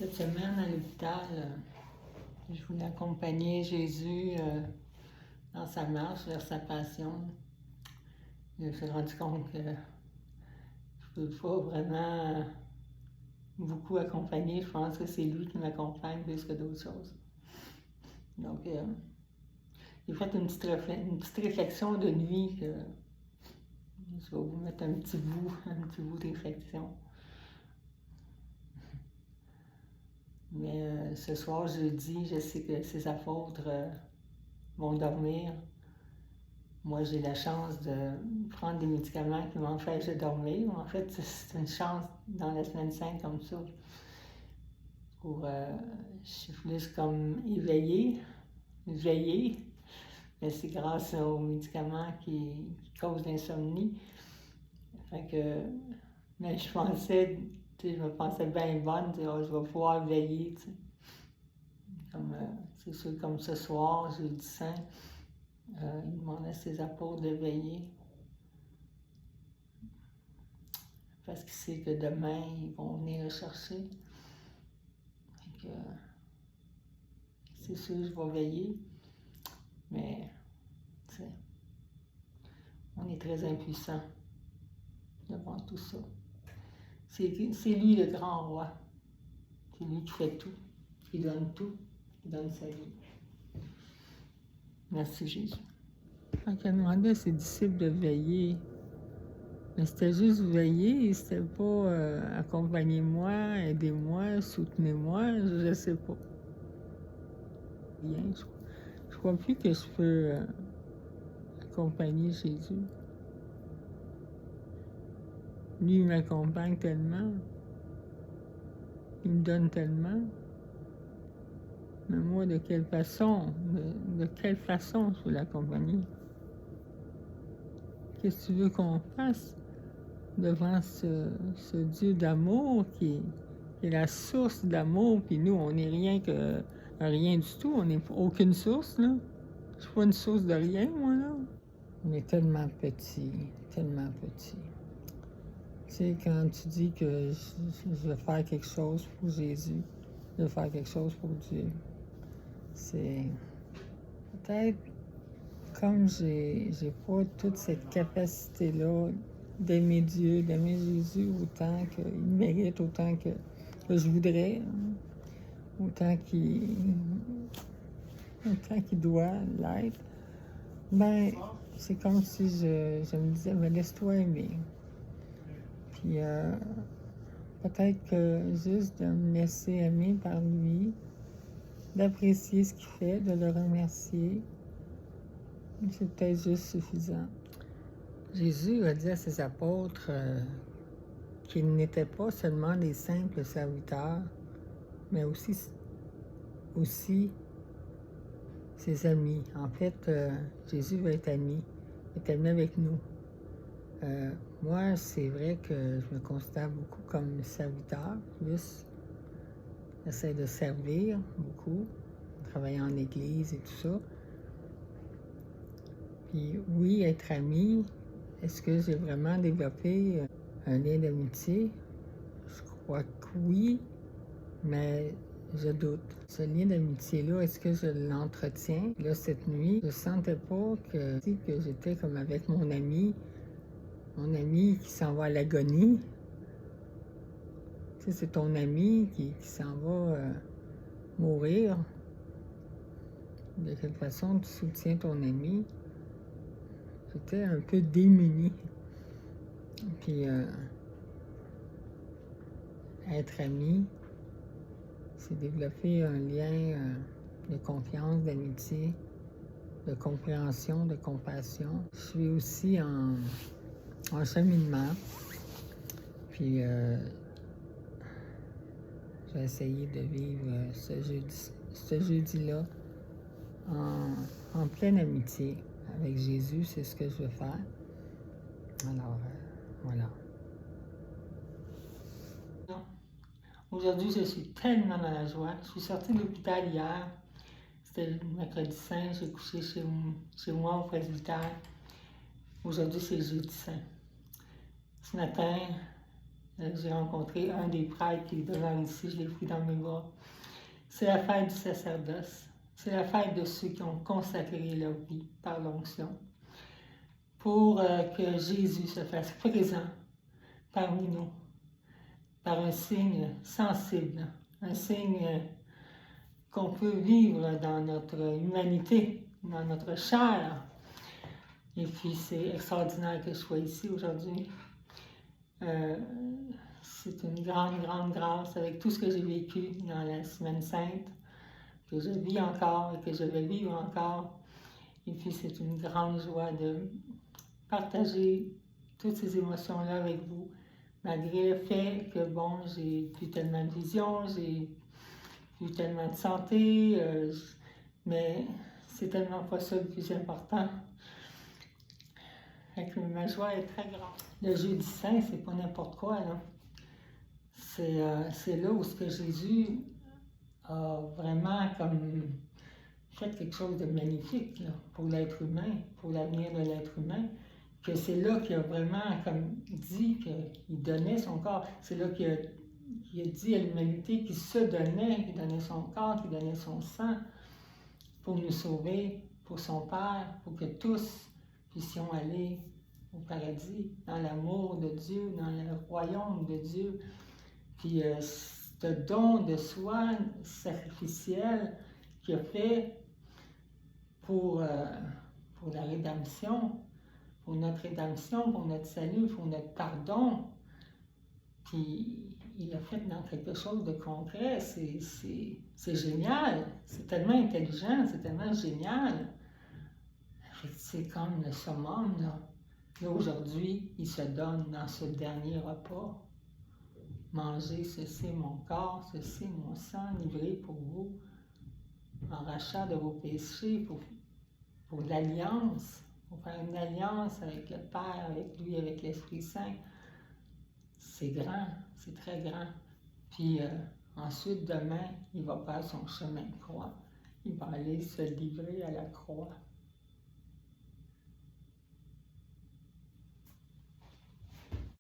Cette semaine, à l'hôpital, je voulais accompagner Jésus dans sa marche vers sa passion. Je me suis rendu compte que je ne peux pas vraiment beaucoup accompagner. Je pense que c'est lui qui m'accompagne plus que d'autres choses. Donc, j'ai fait une petite réflexion de nuit que je vais vous mettre un petit bout de réflexion. Mais ce soir, jeudi, je sais que ces apôtres vont dormir. Moi, j'ai la chance de prendre des médicaments qui m'empêchent de dormir. En fait, c'est une chance dans la semaine sainte comme ça. Je suis plus comme éveillée, mais c'est grâce aux médicaments qui causent l'insomnie. Fait que, mais je me pensais bien bonne, je vais pouvoir veiller, tu sais. C'est sûr, comme ce soir, jeudi saint, il demandait à ses apôtres de veiller. Parce qu'il sait que demain, ils vont venir le chercher. Fait que, c'est sûr, je vais veiller. Mais, tu sais, on est très impuissant devant tout ça. C'est lui le grand roi. C'est lui qui fait tout, qui donne sa vie. Merci Jésus. Quand il a demandé à ses disciples de veiller, mais c'était juste veiller, c'était pas accompagnez-moi, aidez-moi, soutenez-moi, je ne sais pas. Bien, je crois plus que je peux accompagner Jésus. Lui, il m'accompagne tellement, il me donne tellement. Mais moi, de quelle façon je peux l'accompagner? Qu'est-ce que tu veux qu'on fasse devant ce Dieu d'amour qui est la source d'amour, puis nous, on n'est rien du tout, on n'est aucune source, là. Je suis pas une source de rien, moi, là. On est tellement petit, tellement petit. Tu sais, quand tu dis que je vais faire quelque chose pour Jésus, je vais faire quelque chose pour Dieu, c'est peut-être comme j'ai pas toute cette capacité-là d'aimer Dieu, d'aimer Jésus autant qu'il mérite, autant que je voudrais, autant qu'il doit l'être, ben c'est comme si je me disais, mais laisse-toi aimer. Puis peut-être que juste de me laisser aimer par lui, d'apprécier ce qu'il fait, de le remercier, c'est peut-être juste suffisant. Jésus a dit à ses apôtres qu'ils n'étaient pas seulement des simples serviteurs, mais aussi ses amis. En fait, Jésus veut être ami, est ami avec nous. Moi, c'est vrai que je me considère beaucoup comme serviteur, plus j'essaie de servir beaucoup, travailler en église et tout ça. Puis oui, être ami, est-ce que j'ai vraiment développé un lien d'amitié? Je crois que oui, mais je doute. Ce lien d'amitié-là, est-ce que je l'entretiens? Là, cette nuit, je sentais pas que j'étais comme avec mon ami qui s'en va à l'agonie. Tu sais, c'est ton ami qui s'en va mourir. De quelle façon tu soutiens ton ami? J'étais un peu démunie. Puis, être ami, c'est développer un lien de confiance, d'amitié, de compréhension, de compassion. Je suis aussi en cheminement. Puis, j'ai essayé de vivre ce jeudi-là en pleine amitié avec Jésus. C'est ce que je veux faire. Alors, voilà. Aujourd'hui, je suis tellement dans la joie. Je suis sortie de l'hôpital hier. C'était le mercredi saint. J'ai couché chez moi au presbytère. Aujourd'hui, c'est jeudi saint. Ce matin, J'ai rencontré un des prêtres qui demeure ici, je l'ai pris dans mes bras. C'est la fête du sacerdoce. C'est la fête de ceux qui ont consacré leur vie par l'onction pour que Jésus se fasse présent parmi nous par un signe sensible, un signe qu'on peut vivre dans notre humanité, dans notre chair. Et puis c'est extraordinaire que je sois ici aujourd'hui. C'est une grande, grande grâce avec tout ce que j'ai vécu dans la Semaine Sainte, que je vis encore et que je vais vivre encore. Et puis c'est une grande joie de partager toutes ces émotions-là avec vous, malgré le fait que, bon, j'ai plus tellement de vision, j'ai plus tellement de santé, mais c'est tellement pas ça le plus important. Ma joie est très grande. Le jeudi saint, c'est pas n'importe quoi, là. C'est là où ce que Jésus a vraiment comme fait quelque chose de magnifique là, pour l'être humain, pour l'avenir de l'être humain, que c'est là qu'il a vraiment comme dit qu'il donnait son corps. C'est là qu'il a dit à l'humanité qu'il se donnait, qu'il donnait son corps, qu'il donnait son sang pour nous sauver, pour son Père, pour que tous puissions aller au paradis, dans l'amour de Dieu, dans le royaume de Dieu. Puis ce don de soi sacrificiel qu'il a fait pour la rédemption, pour notre rédemption, pour notre salut, pour notre pardon. Puis il l'a fait dans quelque chose de concret. C'est génial. C'est tellement intelligent, c'est tellement génial. C'est comme le summum, là. Et aujourd'hui, il se donne dans ce dernier repas. Mangez, ceci est mon corps, ceci est mon sang, livré pour vous, en rachat de vos péchés, pour l'alliance, pour faire une alliance avec le Père, avec lui, avec l'Esprit Saint. C'est grand, c'est très grand. Puis ensuite, demain, il va faire son chemin de croix. Il va aller se livrer à la croix.